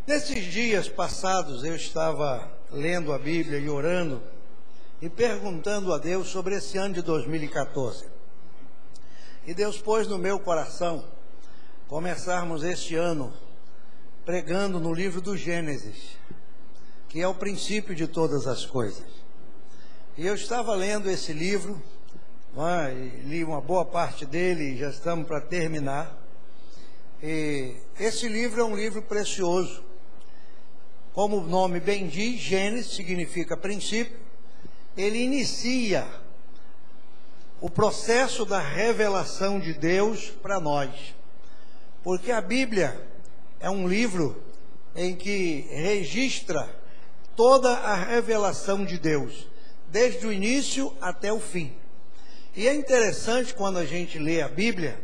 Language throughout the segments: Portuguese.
Nesses dias passados eu estava lendo a Bíblia e orando e perguntando a Deus sobre esse ano de 2014. E Deus pôs no meu coração começarmos este ano pregando no livro do Gênesis, que é o princípio de todas as coisas. E eu estava lendo esse livro, li uma boa parte dele e já estamos para terminar. E esse livro é um livro precioso. Como o nome bem diz, Gênesis significa princípio. Ele inicia o processo da revelação de Deus para nós. Porque a Bíblia é um livro em que registra toda a revelação de Deus, desde o início até o fim. E é interessante quando a gente lê a Bíblia,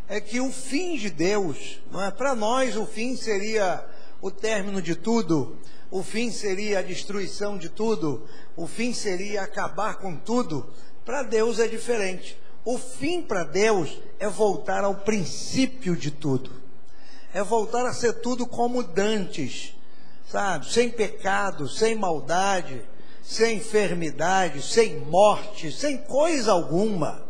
é que o fim de Deus, para nós o fim seria o término de tudo, o fim seria a destruição de tudo, o fim seria acabar com tudo. Para Deus é diferente. O fim para Deus é voltar ao princípio de tudo, é voltar a ser tudo como dantes, sabe? Sem pecado, sem maldade, sem enfermidade, sem morte, sem coisa alguma,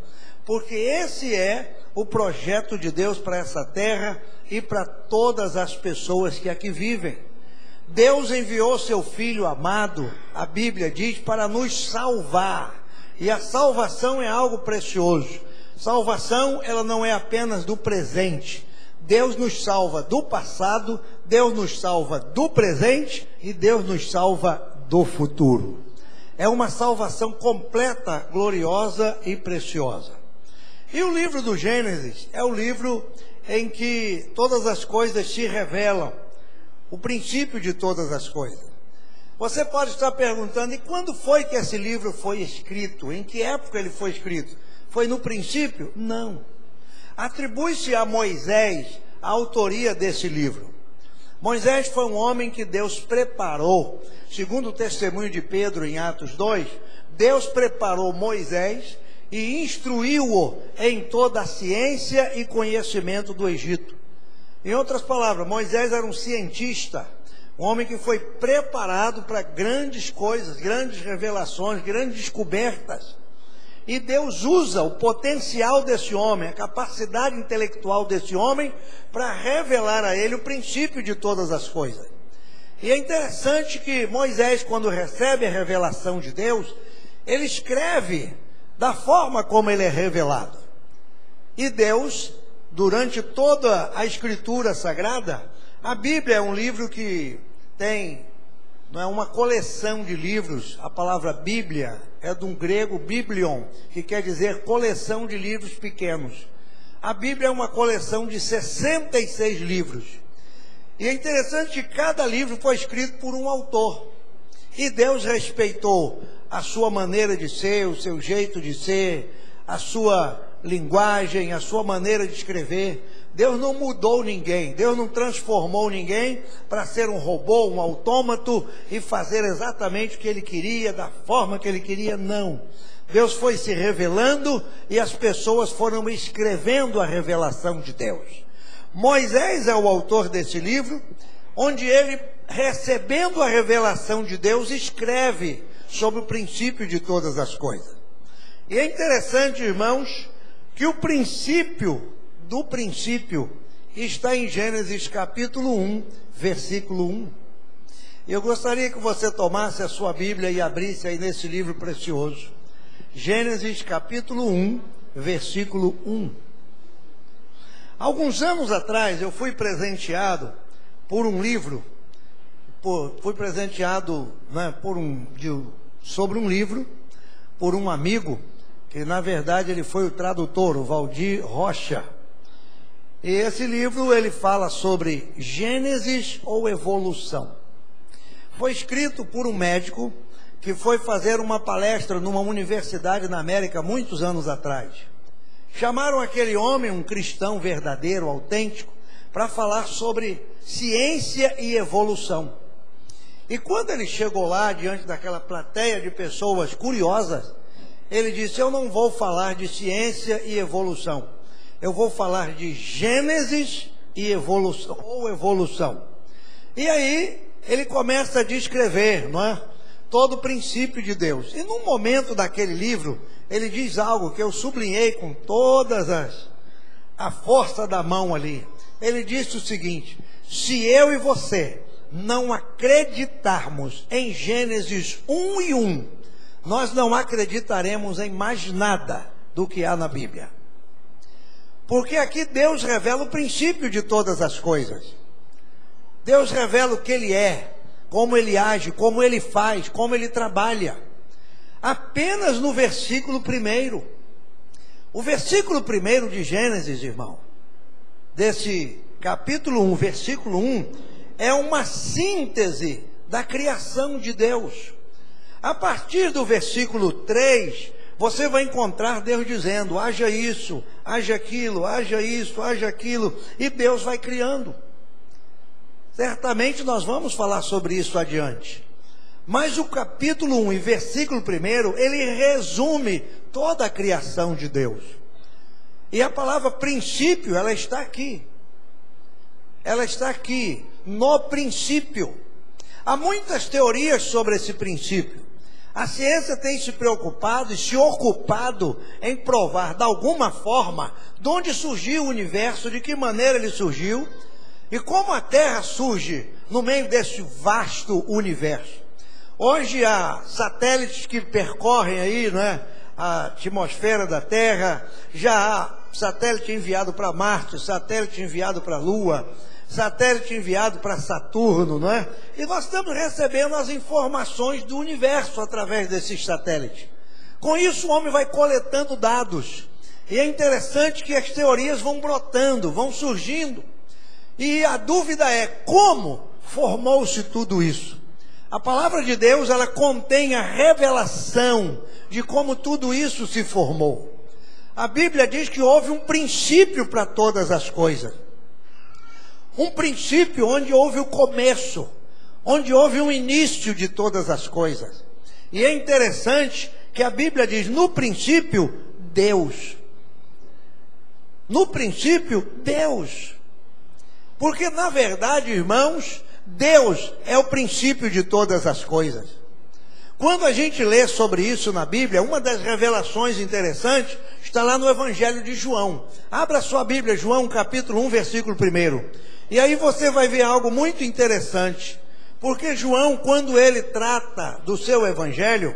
porque esse é o projeto de Deus para essa terra e para todas as pessoas que aqui vivem. Deus enviou seu Filho amado, a Bíblia diz, para nos salvar. E a salvação é algo precioso. Salvação, ela não é apenas do presente. Deus nos salva do passado, Deus nos salva do presente e Deus nos salva do futuro. É uma salvação completa, gloriosa e preciosa. E o livro do Gênesis é o livro em que todas as coisas se revelam, o princípio de todas as coisas. Você pode estar perguntando, e quando foi que esse livro foi escrito? Em que época ele foi escrito? Foi no princípio? Não. Atribui-se a Moisés a autoria desse livro. Moisés foi um homem que Deus preparou, segundo o testemunho de Pedro em Atos 2, Deus preparou Moisés e instruiu-o em toda a ciência e conhecimento do Egito. Em outras palavras, Moisés era um cientista, um homem que foi preparado para grandes coisas, grandes revelações, grandes descobertas. E Deus usa o potencial desse homem, a capacidade intelectual desse homem, para revelar a ele o princípio de todas as coisas. E é interessante que Moisés, quando recebe a revelação de Deus, ele escreve da forma como ele é revelado. E Deus, durante toda a Escritura Sagrada, a Bíblia é um livro que tem, não é uma coleção de livros. A palavra Bíblia é de um grego biblion, que quer dizer coleção de livros pequenos. A Bíblia é uma coleção de 66 livros. E é interessante que cada livro foi escrito por um autor. E Deus respeitou a sua maneira de ser, o seu jeito de ser, a sua linguagem, a sua maneira de escrever. Deus não mudou ninguém, Deus não transformou ninguém para ser um robô, um autômato e fazer exatamente o que ele queria, da forma que ele queria, não. Deus foi se revelando e as pessoas foram escrevendo a revelação de Deus. Moisés é o autor desse livro, onde ele, recebendo a revelação de Deus, escreve sobre o princípio de todas as coisas. E é interessante, irmãos, que o princípio do princípio está em Gênesis capítulo 1, versículo 1. Eu gostaria que você tomasse a sua Bíblia e abrisse aí nesse livro precioso. Gênesis capítulo 1, versículo 1. Alguns anos atrás eu fui presenteado por um livro, sobre um livro, por um amigo, que na verdade ele foi o tradutor, o Valdir Rocha. E esse livro ele fala sobre Gênesis ou evolução. Foi escrito por um médico que foi fazer uma palestra numa universidade na América muitos anos atrás. Chamaram aquele homem, um cristão verdadeiro, autêntico, para falar sobre ciência e evolução. E quando ele chegou lá, diante daquela plateia de pessoas curiosas, ele disse: eu não vou falar de ciência e evolução, eu vou falar de Gênesis e evolução, ou evolução. E aí ele começa a descrever, não é? Todo o princípio de Deus. E num momento daquele livro, ele diz algo que eu sublinhei com a força da mão ali. Ele disse o seguinte: se eu e você não acreditarmos em Gênesis 1:1, nós não acreditaremos em mais nada do que há na Bíblia. Porque aqui Deus revela o princípio de todas as coisas. Deus revela o que Ele é, como Ele age, como Ele faz, como Ele trabalha. Apenas no versículo 1. O versículo 1 de Gênesis, irmão, desse capítulo 1, versículo 1, é uma síntese da criação de Deus. A partir do versículo 3, você vai encontrar Deus dizendo: haja isso, haja aquilo, haja isso, haja aquilo, e Deus vai criando. Certamente nós vamos falar sobre isso adiante. Mas o capítulo 1 e versículo 1, ele resume toda a criação de Deus. E a palavra princípio, ela está aqui. Ela está aqui, no princípio. Há muitas teorias sobre esse princípio. A ciência tem se preocupado e se ocupado em provar, de alguma forma, de onde surgiu o universo, de que maneira ele surgiu, e como a Terra surge no meio desse vasto universo. Hoje há satélites que percorrem aí, não é, a atmosfera da Terra, já há satélite enviado para Marte, satélite enviado para a Lua, satélite enviado para Saturno, não é? E nós estamos recebendo as informações do universo através desses satélites. Com isso o homem vai coletando dados. E é interessante que as teorias vão brotando, vão surgindo. E a dúvida é: como formou-se tudo isso? A palavra de Deus, ela contém a revelação de como tudo isso se formou. A Bíblia diz que houve um princípio para todas as coisas. Um princípio onde houve o começo, onde houve o início de todas as coisas. E é interessante que a Bíblia diz: no princípio, Deus. No princípio, Deus. Porque, na verdade, irmãos, Deus é o princípio de todas as coisas. Quando a gente lê sobre isso na Bíblia, uma das revelações interessantes está lá no Evangelho de João. Abra sua Bíblia, João capítulo 1, versículo 1. E aí você vai ver algo muito interessante. Porque João, quando ele trata do seu Evangelho,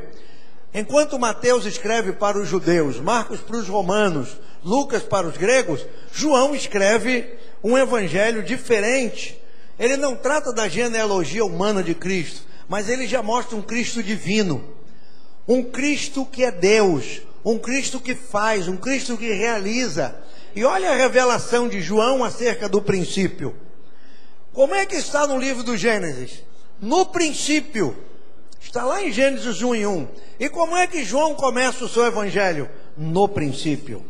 enquanto Mateus escreve para os judeus, Marcos para os romanos, Lucas para os gregos, João escreve um Evangelho diferente. Ele não trata da genealogia humana de Cristo, mas ele já mostra um Cristo divino, um Cristo que é Deus, um Cristo que faz, um Cristo que realiza. E olha a revelação de João acerca do princípio. Como é que está no livro do Gênesis? No princípio. Está lá em Gênesis 1:1. E como é que João começa o seu evangelho? No princípio.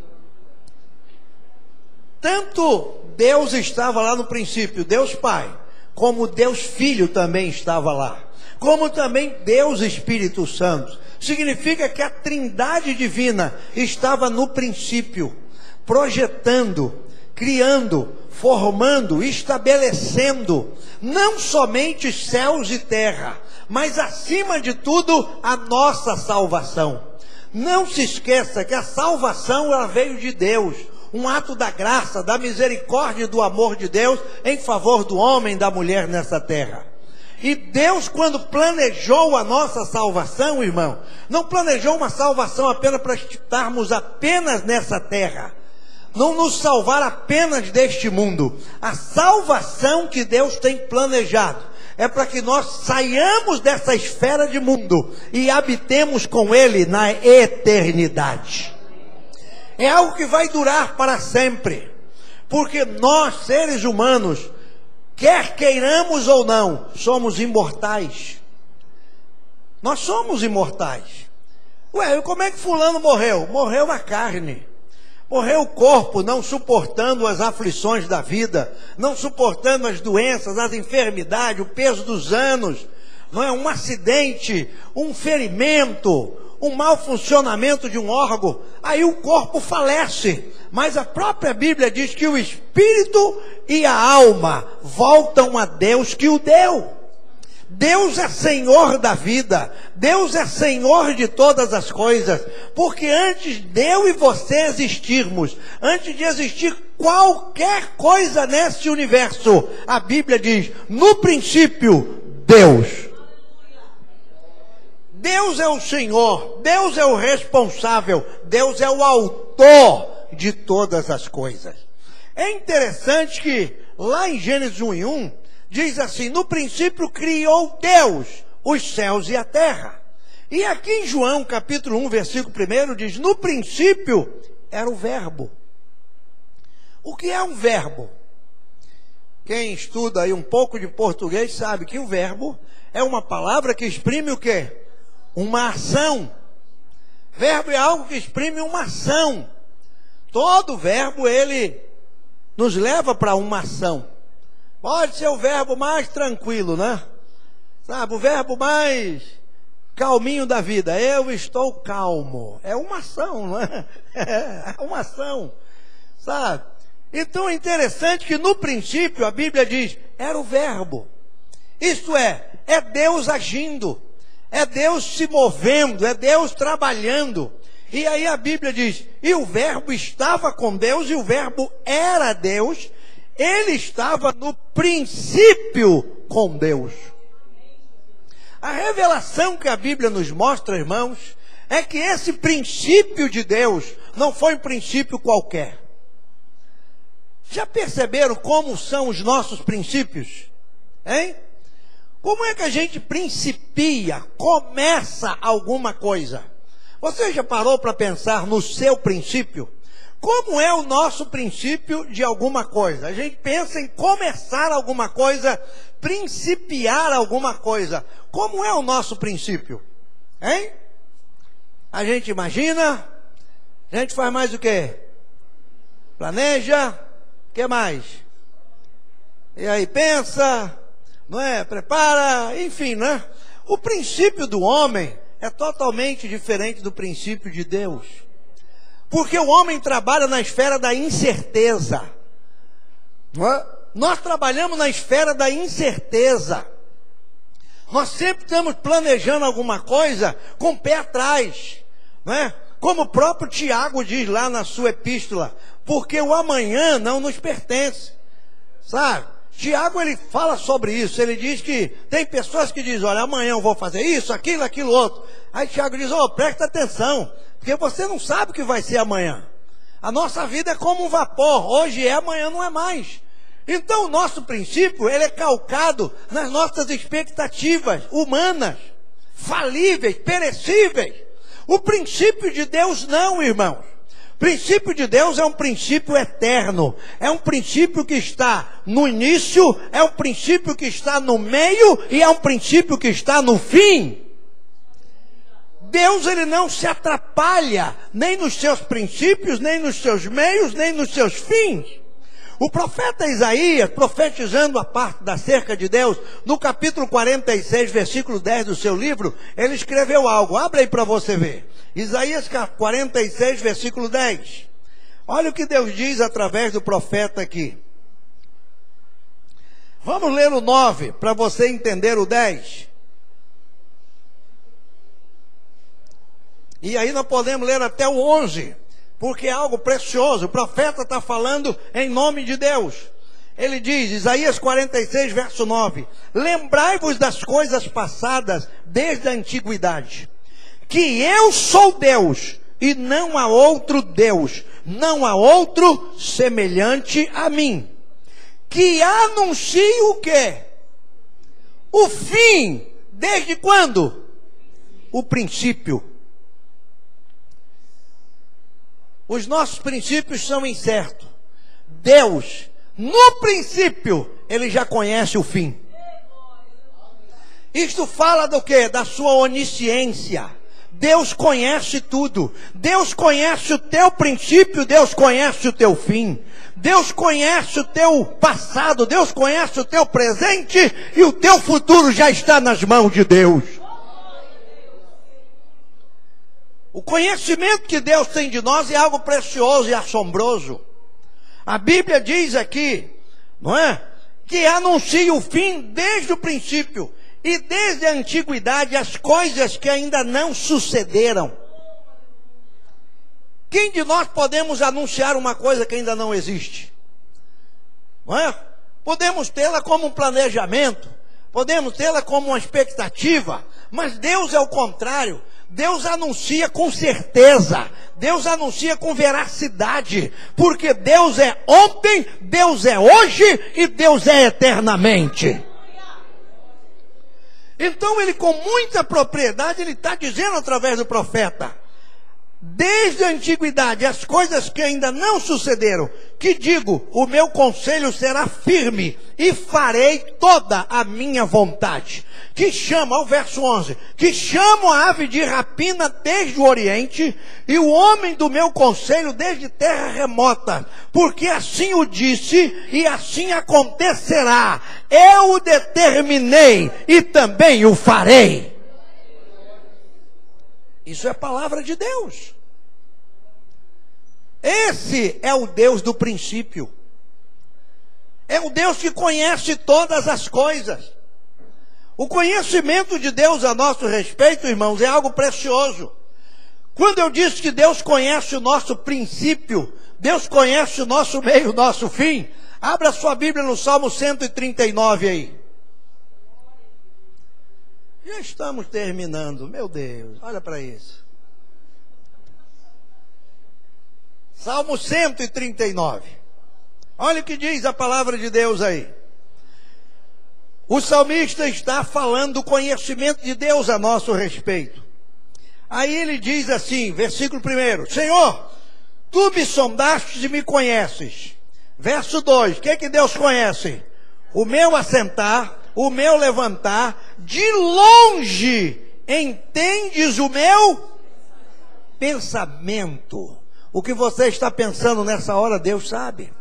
Tanto Deus estava lá no princípio, Deus Pai, como Deus Filho também estava lá. Como também Deus Espírito Santo. Significa que a Trindade Divina estava no princípio, projetando, criando, formando, estabelecendo, não somente céus e terra, mas acima de tudo, a nossa salvação. Não se esqueça que a salvação, ela veio de Deus. Um ato da graça, da misericórdia e do amor de Deus em favor do homem e da mulher nessa terra. E Deus, quando planejou a nossa salvação, irmão, não planejou uma salvação apenas para estarmos apenas nessa terra, não nos salvar apenas deste mundo. A salvação que Deus tem planejado é para que nós saiamos dessa esfera de mundo e habitemos com Ele na eternidade. É algo que vai durar para sempre, porque nós, seres humanos, quer queiramos ou não, somos imortais. Nós somos imortais. Ué, como é que fulano morreu? Morreu na carne. Morreu o corpo, não suportando as aflições da vida, não suportando as doenças, as enfermidades, o peso dos anos. Não é um acidente, um ferimento, um mau funcionamento de um órgão, aí o corpo falece. Mas a própria Bíblia diz que o espírito e a alma voltam a Deus que o deu. Deus é Senhor da vida, Deus é Senhor de todas as coisas, porque antes de eu e você existirmos, antes de existir qualquer coisa neste universo, a Bíblia diz, no princípio, Deus. Deus é o Senhor, Deus é o responsável, Deus é o autor de todas as coisas. É interessante que lá em Gênesis 1:1, diz assim, no princípio criou Deus os céus e a terra. E aqui em João capítulo 1, versículo 1, diz, no princípio era o verbo. O que é um verbo? Quem estuda aí um pouco de português sabe que o verbo é uma palavra que exprime o quê? Uma ação. Verbo é algo que exprime uma ação. Todo verbo, ele nos leva para uma ação. Pode ser o verbo mais tranquilo, né? Sabe, o verbo mais calminho da vida. Eu estou calmo. É uma ação, não é? É uma ação, sabe? Então é interessante que no princípio a Bíblia diz, era o verbo. Isto é Deus agindo, é Deus se movendo, é Deus trabalhando. E aí a Bíblia diz, e o verbo estava com Deus, e o verbo era Deus, ele estava no princípio com Deus. A revelação que a Bíblia nos mostra, irmãos, é que esse princípio de Deus não foi um princípio qualquer. Já perceberam como são os nossos princípios? Hein? Como é que a gente principia, começa alguma coisa? Você já parou para pensar no seu princípio? Como é o nosso princípio de alguma coisa? A gente pensa em começar alguma coisa, principiar alguma coisa. Como é o nosso princípio? Hein? A gente imagina, a gente faz mais o quê? Planeja, o que mais? E aí pensa, não é? Prepara, enfim, né? O princípio do homem é totalmente diferente do princípio de Deus. Porque o homem trabalha na esfera da incerteza. Nós trabalhamos na esfera da incerteza. Nós sempre estamos planejando alguma coisa com o pé atrás, não é? Como o próprio Tiago diz lá na sua epístola, porque o amanhã não nos pertence, sabe? Tiago, ele fala sobre isso, ele diz que tem pessoas que dizem, olha, amanhã eu vou fazer isso, aquilo, outro. Aí Tiago diz, presta atenção, porque você não sabe o que vai ser amanhã. A nossa vida é como um vapor, hoje é, amanhã não é mais. Então o nosso princípio, ele é calcado nas nossas expectativas humanas, falíveis, perecíveis. O princípio de Deus não, irmãos. O princípio de Deus é um princípio eterno, é um princípio que está no início, é um princípio que está no meio e é um princípio que está no fim. Deus, ele não se atrapalha nem nos seus princípios, nem nos seus meios, nem nos seus fins. O profeta Isaías, profetizando a parte da cerca de Deus, no capítulo 46, versículo 10 do seu livro, ele escreveu algo. Abre aí para você ver. Isaías 46, versículo 10. Olha o que Deus diz através do profeta aqui. Vamos ler o 9, para você entender o 10. E aí nós podemos ler até o 11, porque é algo precioso. O profeta está falando em nome de Deus. Ele diz, Isaías 46, verso 9, lembrai-vos das coisas passadas desde a antiguidade, que eu sou Deus e não há outro Deus, não há outro semelhante a mim, que anuncie o quê? O fim. Desde quando? O princípio. Os nossos princípios são incertos. Deus, no princípio, ele já conhece o fim. Isto fala do quê? Da sua onisciência. Deus conhece tudo. Deus conhece o teu princípio, Deus conhece o teu fim. Deus conhece o teu passado, Deus conhece o teu presente e o teu futuro já está nas mãos de Deus. O conhecimento que Deus tem de nós é algo precioso e assombroso. A Bíblia diz aqui, não é? Que anuncia o fim desde o princípio e desde a antiguidade as coisas que ainda não sucederam. Quem de nós podemos anunciar uma coisa que ainda não existe? Não é? Podemos tê-la como um planejamento, podemos tê-la como uma expectativa, mas Deus é o contrário. Deus anuncia com certeza, Deus anuncia com veracidade, porque Deus é ontem, Deus é hoje e Deus é eternamente. Então ele, com muita propriedade, ele está dizendo através do profeta: desde a antiguidade, as coisas que ainda não sucederam, que digo, o meu conselho será firme e farei toda a minha vontade. Que chama, ao verso 11, que chamo a ave de rapina desde o oriente e o homem do meu conselho desde terra remota, porque assim o disse e assim acontecerá. Eu o determinei e também o farei. Isso é palavra de Deus. Esse é o Deus do princípio. É o Deus que conhece todas as coisas. O conhecimento de Deus a nosso respeito, irmãos, é algo precioso. Quando eu disse que Deus conhece o nosso princípio, Deus conhece o nosso meio, o nosso fim, abra sua Bíblia no Salmo 139 aí. Já estamos terminando, meu Deus, olha para isso. Salmo 139. Olha o que diz a palavra de Deus aí. O salmista está falando do conhecimento de Deus a nosso respeito. Aí ele diz assim, versículo 1: Senhor, tu me sondastes e me conheces. Verso 2, o que é que Deus conhece? O meu assentar, o meu levantar, de longe entendes o meu pensamento. O que você está pensando nessa hora, Deus sabe.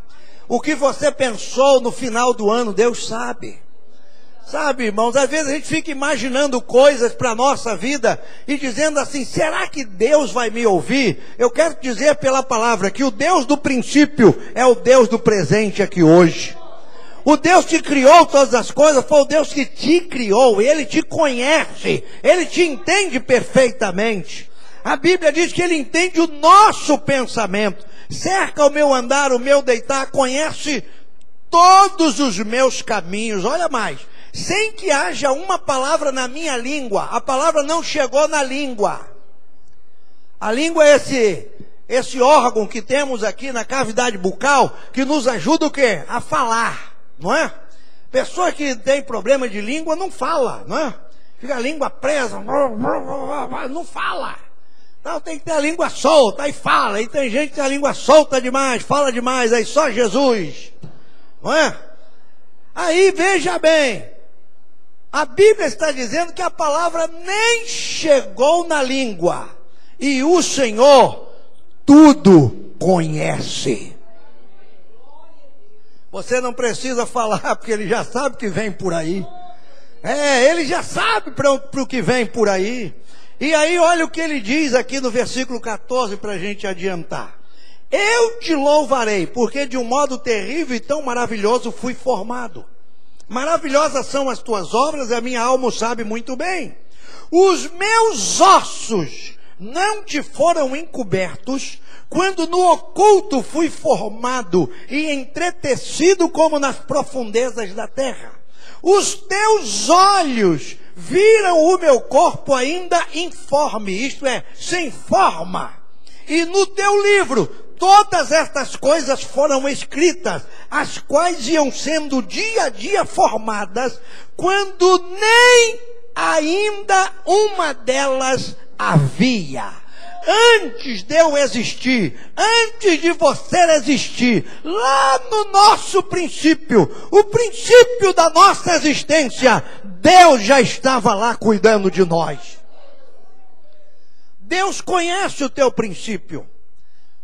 O que você pensou no final do ano, Deus sabe. Sabe, irmãos, às vezes a gente fica imaginando coisas para a nossa vida e dizendo assim, será que Deus vai me ouvir? Eu quero dizer pela palavra que o Deus do princípio é o Deus do presente aqui hoje. O Deus que criou todas as coisas foi o Deus que te criou. Ele te conhece, Ele te entende perfeitamente. A Bíblia diz que Ele entende o nosso pensamento. Cerca o meu andar, o meu deitar, conhece todos os meus caminhos. Olha mais, sem que haja uma palavra na minha língua. A palavra não chegou na língua. A língua é esse órgão que temos aqui na cavidade bucal, que nos ajuda o quê? A falar, não é? Pessoa que tem problema de língua não fala, não é? Fica a língua presa, não fala. Então tem que ter a língua solta, aí fala. E tem gente que tem a língua solta demais, fala demais, aí só Jesus, não é? Aí veja bem, a Bíblia está dizendo que a palavra nem chegou na língua. E o Senhor tudo conhece. Você não precisa falar, porque Ele já sabe o que vem por aí. Ele já sabe para o que vem por aí. E aí olha o que Ele diz aqui no versículo 14 para a gente adiantar. Eu te louvarei, porque de um modo terrível e tão maravilhoso fui formado. Maravilhosas são as tuas obras, e a minha alma o sabe muito bem. Os meus ossos não te foram encobertos, quando no oculto fui formado e entretecido como nas profundezas da terra. Os teus olhos viram o meu corpo ainda informe, isto é, sem forma. E no teu livro todas estas coisas foram escritas, as quais iam sendo dia a dia formadas, quando nem ainda uma delas havia. Antes de eu existir, antes de você existir, lá no nosso princípio, o princípio da nossa existência, Deus já estava lá cuidando de nós. Deus conhece o teu princípio.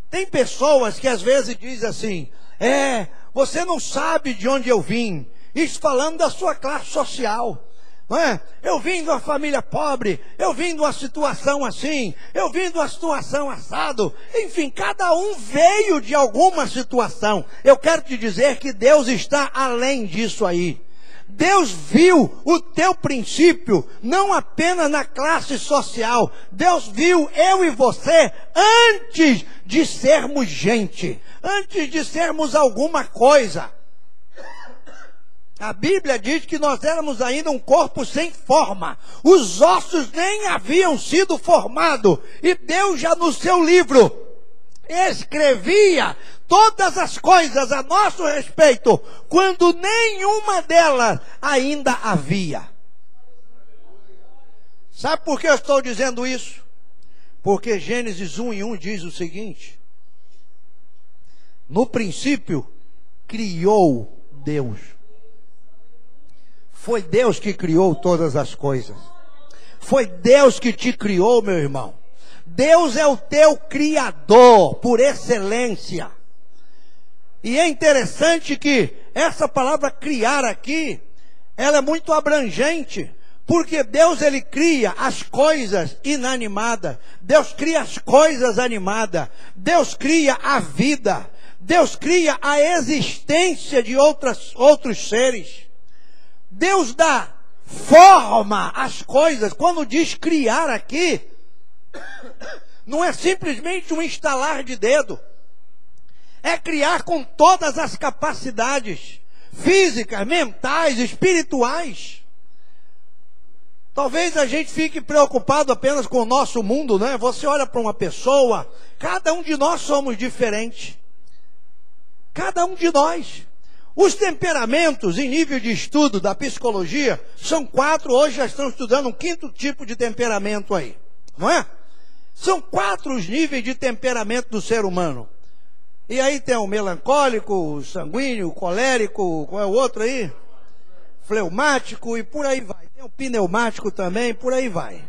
Tem pessoas que às vezes dizem assim, você não sabe de onde eu vim. Isso falando da sua classe social. não é? Eu vim de uma família pobre, eu vim de uma situação assim, eu vim de uma situação assado. Enfim, cada um veio de alguma situação. Eu quero te dizer que Deus está além disso aí. Deus viu o teu princípio, não apenas na classe social. Deus viu eu e você antes de sermos gente, antes de sermos alguma coisa. A Bíblia diz que nós éramos ainda um corpo sem forma. Os ossos nem haviam sido formados. E Deus já no seu livro escrevia todas as coisas a nosso respeito, quando nenhuma delas ainda havia. Sabe por que eu estou dizendo isso? Porque Gênesis 1:1 diz o seguinte: no princípio criou Deus. Foi Deus que criou todas as coisas. Foi Deus que te criou, meu irmão. Deus é o teu criador por excelência. E é interessante que essa palavra criar aqui, ela é muito abrangente. Porque Deus, ele cria as coisas inanimadas. Deus cria as coisas animadas. Deus cria a vida. Deus cria a existência de outros seres. Deus dá forma às coisas. Quando diz criar aqui, não é simplesmente um estalar de dedo. É criar com todas as capacidades físicas, mentais, espirituais. Talvez a gente fique preocupado apenas com o nosso mundo, né? Você olha para uma pessoa, cada um de nós somos diferentes. Cada um de nós. Os temperamentos em nível de estudo da psicologia são 4, hoje já estão estudando um 5º tipo de temperamento aí, não é? São 4 os níveis de temperamento do ser humano. E aí tem o melancólico, o sanguíneo, o colérico, qual é o outro aí? Fleumático e por aí vai. Tem o pneumático também, por aí vai.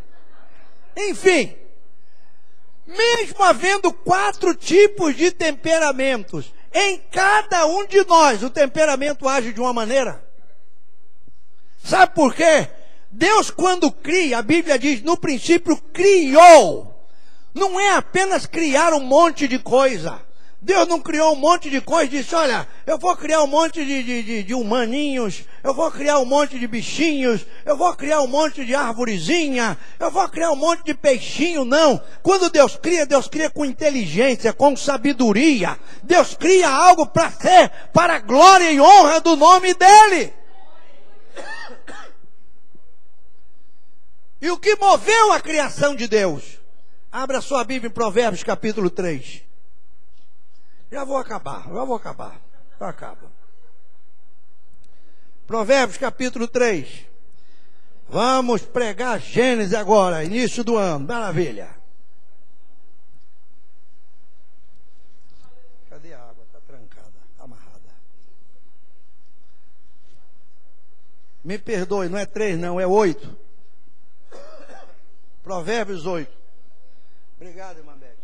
Enfim, mesmo havendo 4 tipos de temperamentos, em cada um de nós o temperamento age de uma maneira. Sabe por quê? Deus, quando cria, a Bíblia diz, no princípio criou. Não é apenas criar um monte de coisa. Deus não criou um monte de coisa e disse, olha, eu vou criar um monte de humaninhos, eu vou criar um monte de bichinhos, eu vou criar um monte de arvorezinha, eu vou criar um monte de peixinho. Não. Quando Deus cria com inteligência, com sabedoria. Deus cria algo para ser, para a glória e honra do nome dEle. E o que moveu a criação de Deus? Abra sua Bíblia em Provérbios capítulo 3. Já vou acabar. Já acaba. Provérbios capítulo 3. Vamos pregar Gênesis agora, início do ano. Maravilha. Cadê a água? Está trancada, está amarrada. Me perdoe, não é 3 não, é 8. Provérbios 8. Obrigado, irmã Beth.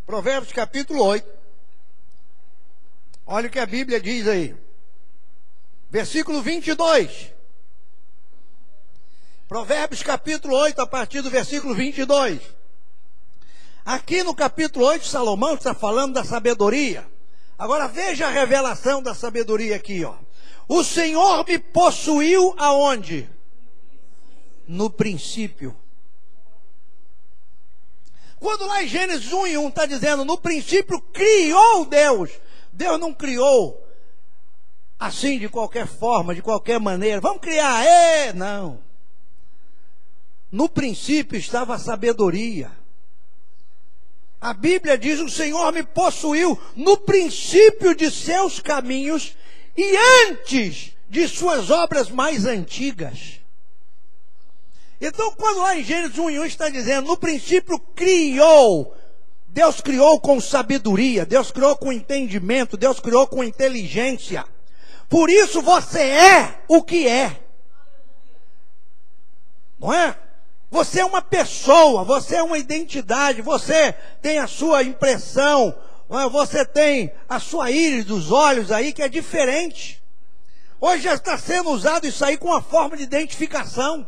Provérbios capítulo 8. Olha o que a Bíblia diz aí. Versículo 22. Provérbios capítulo 8, a partir do versículo 22. Aqui no capítulo 8, Salomão está falando da sabedoria. Agora veja a revelação da sabedoria aqui, ó. O Senhor me possuiu aonde? No princípio. Quando lá em Gênesis 1:1 está dizendo, no princípio criou Deus. Deus não criou assim de qualquer forma, de qualquer maneira. Vamos criar, não. No princípio estava a sabedoria. A Bíblia diz, o Senhor me possuiu no princípio de seus caminhos e antes de suas obras mais antigas. Então, quando lá em Gênesis 1:1 está dizendo, no princípio criou, Deus criou com sabedoria, Deus criou com entendimento, Deus criou com inteligência. Por isso você é o que é. Não é? Você é uma pessoa, você é uma identidade, você tem a sua impressão, Você tem a sua íris dos olhos aí que é diferente. Hoje já está sendo usado isso aí com uma forma de identificação.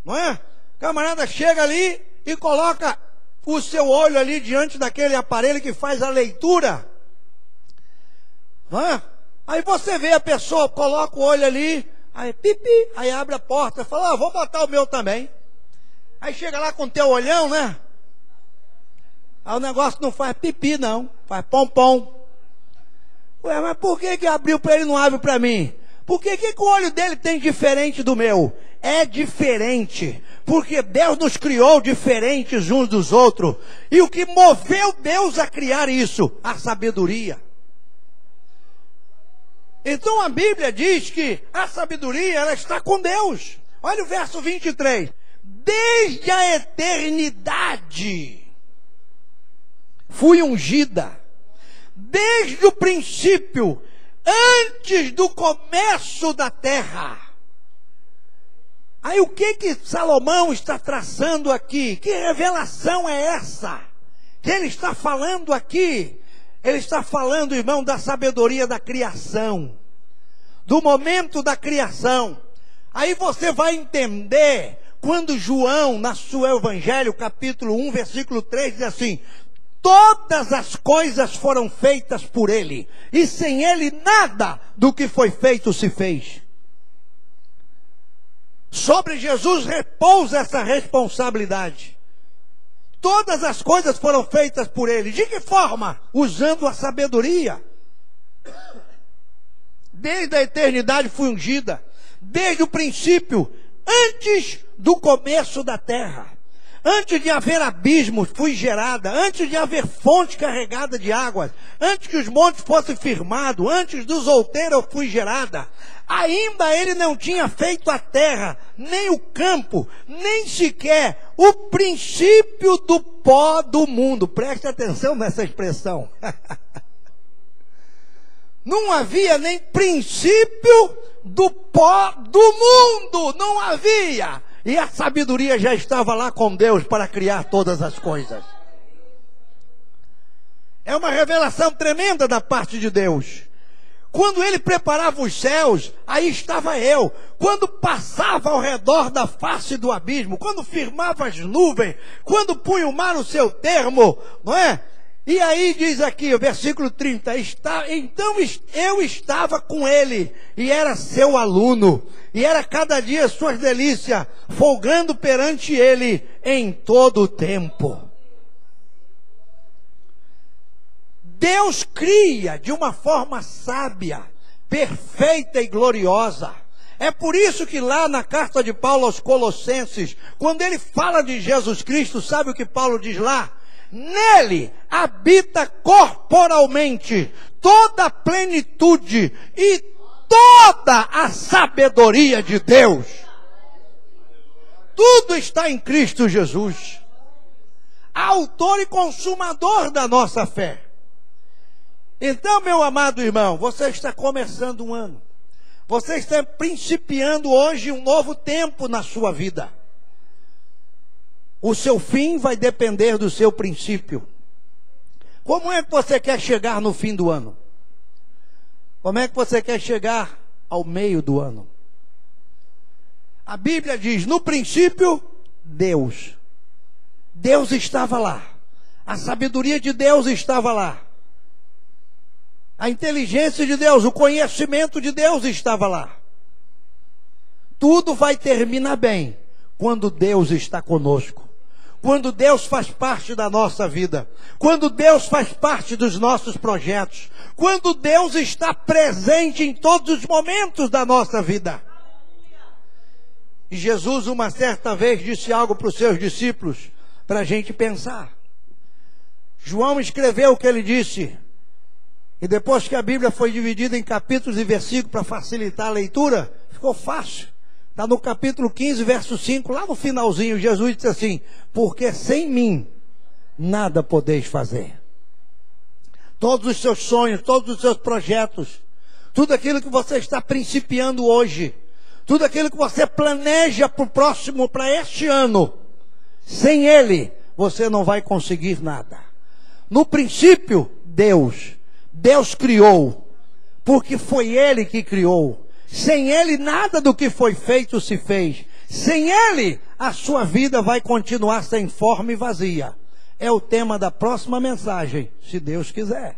Não é? O camarada chega ali e coloca o seu olho ali diante daquele aparelho que faz a leitura. Não é? Aí você vê a pessoa, coloca o olho ali, aí pipi, aí abre a porta, fala, vou botar o meu também. Aí chega lá com o teu olhão, né? Aí o negócio não faz pipi não, faz pom-pom. Ué, mas por que abriu para ele e não abre para mim? Por que o olho dele tem diferente do meu? É diferente, porque Deus nos criou diferentes uns dos outros. E o que moveu Deus a criar isso? A sabedoria. Então a Bíblia diz que a sabedoria, ela está com Deus. Olha o verso 23. Desde a eternidade fui ungida, desde o princípio, antes do começo da terra. Aí o que Salomão está traçando aqui? Que revelação é essa que ele está falando aqui? Ele está falando, irmão, da sabedoria da criação, do momento da criação. Aí você vai entender quando João, na seu Evangelho, capítulo 1, versículo 3, diz assim: todas as coisas foram feitas por ele, e sem ele nada do que foi feito se fez. Sobre Jesus repousa essa responsabilidade. Todas as coisas foram feitas por ele. De que forma? Usando a sabedoria. Desde a eternidade fui ungida, desde o princípio, antes do começo da terra. Antes de haver abismos, fui gerada. Antes de haver fonte carregada de águas. Antes que os montes fossem firmados. Antes dos outeiros, eu fui gerada. Ainda ele não tinha feito a terra, nem o campo, nem sequer o princípio do pó do mundo. Preste atenção nessa expressão. Não havia nem princípio do pó do mundo. Não havia. E a sabedoria já estava lá com Deus para criar todas as coisas. É uma revelação tremenda da parte de Deus. Quando ele preparava os céus, aí estava eu. Quando passava ao redor da face do abismo, quando firmava as nuvens, quando punha o mar no seu termo, não é? E aí diz aqui, o versículo 30, então eu estava com ele, e era seu aluno, e era cada dia suas delícias, folgando perante ele em todo o tempo. Deus cria de uma forma sábia, perfeita e gloriosa. É por isso que lá na carta de Paulo aos Colossenses, quando ele fala de Jesus Cristo, sabe o que Paulo diz lá? Nele habita corporalmente toda a plenitude e toda a sabedoria de Deus. Tudo está em Cristo Jesus, autor e consumador da nossa fé. Então, meu amado irmão, você está começando um ano. Você está principiando hoje um novo tempo na sua vida. O seu fim vai depender do seu princípio. Como é que você quer chegar no fim do ano? Como é que você quer chegar ao meio do ano? A Bíblia diz, no princípio, Deus. Deus estava lá. A sabedoria de Deus estava lá. A inteligência de Deus, o conhecimento de Deus estava lá. Tudo vai terminar bem quando Deus está conosco. Quando Deus faz parte da nossa vida. Quando Deus faz parte dos nossos projetos. Quando Deus está presente em todos os momentos da nossa vida. E Jesus uma certa vez disse algo para os seus discípulos, para a gente pensar. João escreveu o que ele disse. E depois que a Bíblia foi dividida em capítulos e versículos para facilitar a leitura, ficou fácil. Está no capítulo 15, verso 5, lá no finalzinho, Jesus disse assim, porque sem mim nada podeis fazer. Todos os seus sonhos, todos os seus projetos, tudo aquilo que você está principiando hoje, tudo aquilo que você planeja para o próximo, para este ano, sem Ele, você não vai conseguir nada. No princípio, Deus. Deus criou, porque foi Ele que criou. Sem Ele, nada do que foi feito se fez. Sem Ele, a sua vida vai continuar sem forma e vazia. É o tema da próxima mensagem, se Deus quiser.